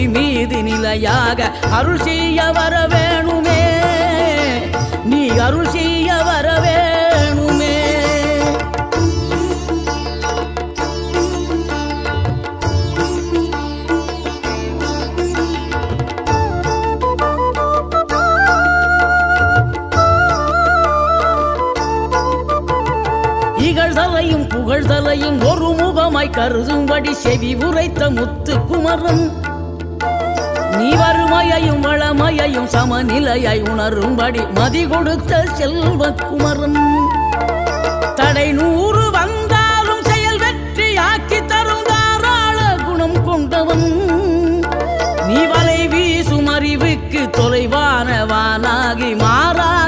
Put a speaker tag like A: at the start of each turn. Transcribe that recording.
A: புவி மீது நிலையாக அருள் செய்ய வர வேணுமே, நீ அருள் செய்ய வர வேணுமே. இகழ்தலையும் புகழ்தலையும் ஒரு முகமாய் கருதும்படி செவி உரைத்த முத்து குமரன், நீ வறுமையையும் வளமையையும் சமநிலையை உணரும்படி மதி கொடுத்த செல்வ குமரன். தடை 100 வந்தாலும் செயல் வெற்றி ஆக்கி தரும் தாராள குணம் கொண்டவன், நீ வலை வீசும் அறிவுக்கு தொலைவானவானாகி மாறா